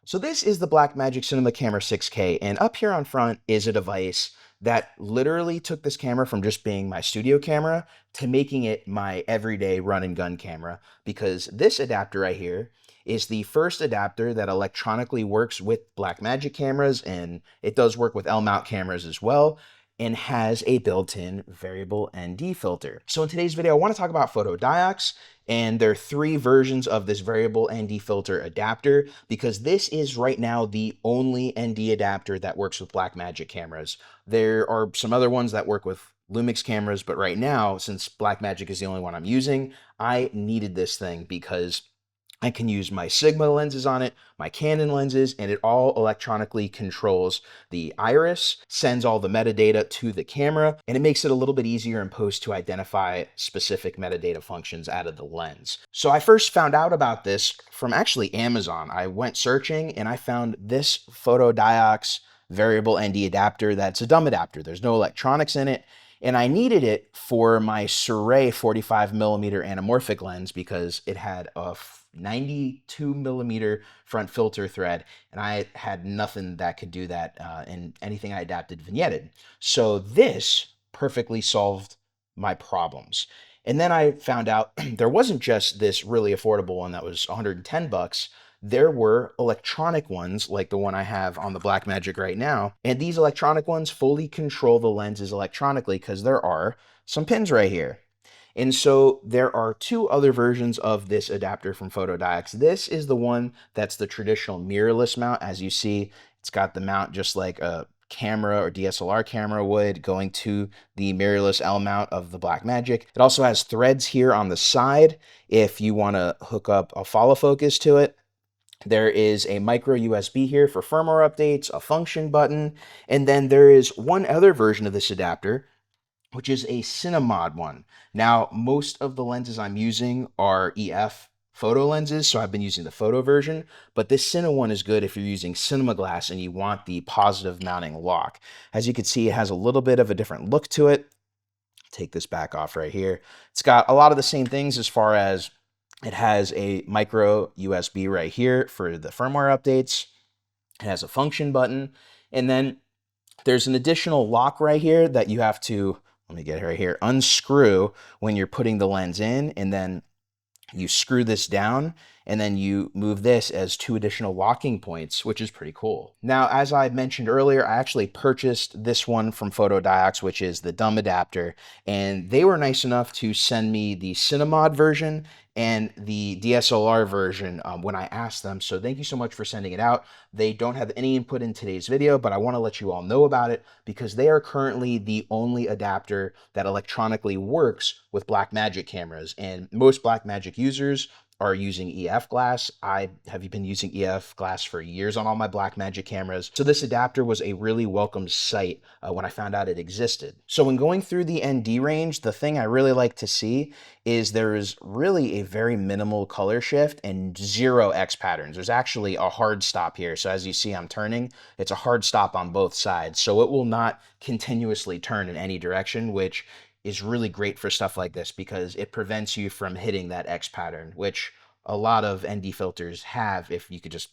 So this is the Blackmagic Cinema Camera 6K, and up here on front is a device that literally took this camera from just being my studio camera to making it my everyday run and gun camera, because this adapter right here is the first adapter that electronically works with Blackmagic cameras, and it does work with L-mount cameras as well, and has a built-in variable ND filter. So in today's video, I want to talk about FotodioX, and there are three versions of this variable ND filter adapter, because this is right now the only ND adapter that works with Blackmagic cameras. There are some other ones that work with Lumix cameras, but right now, since Blackmagic is the only one I'm using, I needed this thing because I can use my Sigma lenses on it, my Canon lenses, and it all electronically controls the iris, sends all the metadata to the camera, and it makes it a little bit easier in post to identify specific metadata functions out of the lens. So I first found out about this from actually Amazon. I went searching and I found this FotodioX variable ND adapter that's a dumb adapter. There's no electronics in it. And I needed it for my Sirui 45mm anamorphic lens because it had a 92mm front filter thread, and I had nothing that could do that, and anything I adapted vignetted. So this perfectly solved my problems. And then I found out there wasn't just this really affordable one that was 110 bucks. There were electronic ones like the one I have on the Blackmagic right now, and these electronic ones fully control the lenses electronically because there are some pins right here. And so there are two other versions of this adapter from FotodioX. This is the one that's the traditional mirrorless mount. As you see, it's got the mount just like a camera or DSLR camera would, going to the mirrorless L mount of the Blackmagic. It also has threads here on the side if you want to hook up a follow focus to it. There is a micro USB here for firmware updates, a function button, and then there is one other version of this adapter, which is a Cinemod one. Now, most of the lenses I'm using are EF photo lenses, so I've been using the photo version, but this Cine one is good if you're using cinema glass and you want the positive mounting lock. As you can see, it has a little bit of a different look to it. Take this back off right here. It's got a lot of the same things as far as it has a micro USB right here for the firmware updates. It has a function button, and then there's an additional lock right here that you have to, let me get it right here, unscrew when you're putting the lens in, and then you screw this down, and then you move this as two additional locking points, which is pretty cool. Now, as I mentioned earlier, I actually purchased this one from FotodioX, which is the dumb adapter, and they were nice enough to send me the Cinemod version and the DSLR version when I asked them. So thank you so much for sending it out. They don't have any input in today's video, but I want to let you all know about it because they are currently the only adapter that electronically works with Blackmagic cameras, and most Blackmagic users are using EF glass. I have been using EF glass for years on all my Blackmagic cameras. So this adapter was a really welcome sight when I found out it existed. So when going through the ND range, the thing I really like to see is there is really a very minimal color shift and 0 X patterns. There's actually a hard stop here. So as you see, I'm turning, it's a hard stop on both sides. So it will not continuously turn in any direction, which is really great for stuff like this because it prevents you from hitting that X pattern, which a lot of ND filters have if you could just,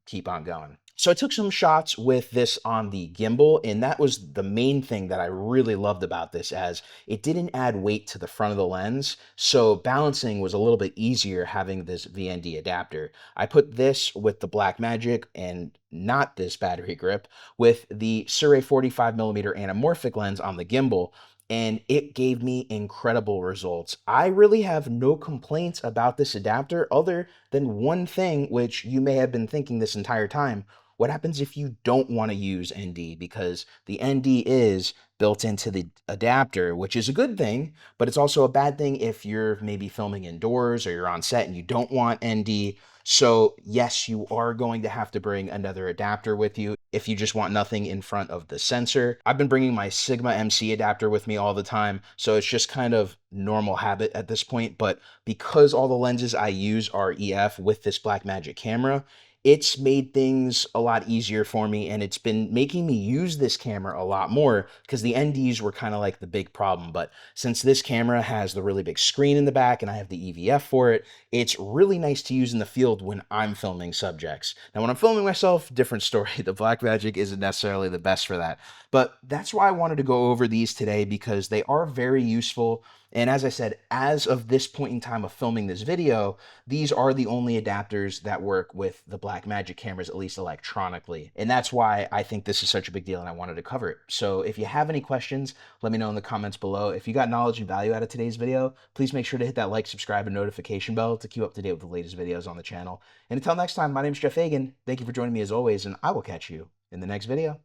keep on going. So I took some shots with this on the gimbal, and that was the main thing that I really loved about this, as it didn't add weight to the front of the lens, so balancing was a little bit easier having this VND adapter. I put this with the Blackmagic and not this battery grip with the Sirui 45mm anamorphic lens on the gimbal, and it gave me incredible results. I really have no complaints about this adapter other than one thing, which you may have been thinking this entire time. What happens if you don't want to use ND? Because the ND is built into the adapter, which is a good thing, but it's also a bad thing if you're maybe filming indoors or you're on set and you don't want ND. So yes, you are going to have to bring another adapter with you if you just want nothing in front of the sensor. I've been bringing my Sigma MC adapter with me all the time, so it's just kind of normal habit at this point. But because all the lenses I use are EF with this Blackmagic camera, it's made things a lot easier for me, and it's been making me use this camera a lot more because the NDs were kind of like the big problem. But since this camera has the really big screen in the back and I have the EVF for it, it's really nice to use in the field when I'm filming subjects. Now, when I'm filming myself, different story. The Blackmagic isn't necessarily the best for that. But that's why I wanted to go over these today, because they are very useful. And as I said, as of this point in time of filming this video, these are the only adapters that work with the Blackmagic cameras, at least electronically. And that's why I think this is such a big deal and I wanted to cover it. So if you have any questions, let me know in the comments below. If you got knowledge and value out of today's video, please make sure to hit that like, subscribe, and notification bell to keep up to date with the latest videos on the channel. And until next time, my name is Jeff Fagien. Thank you for joining me as always, and I will catch you in the next video.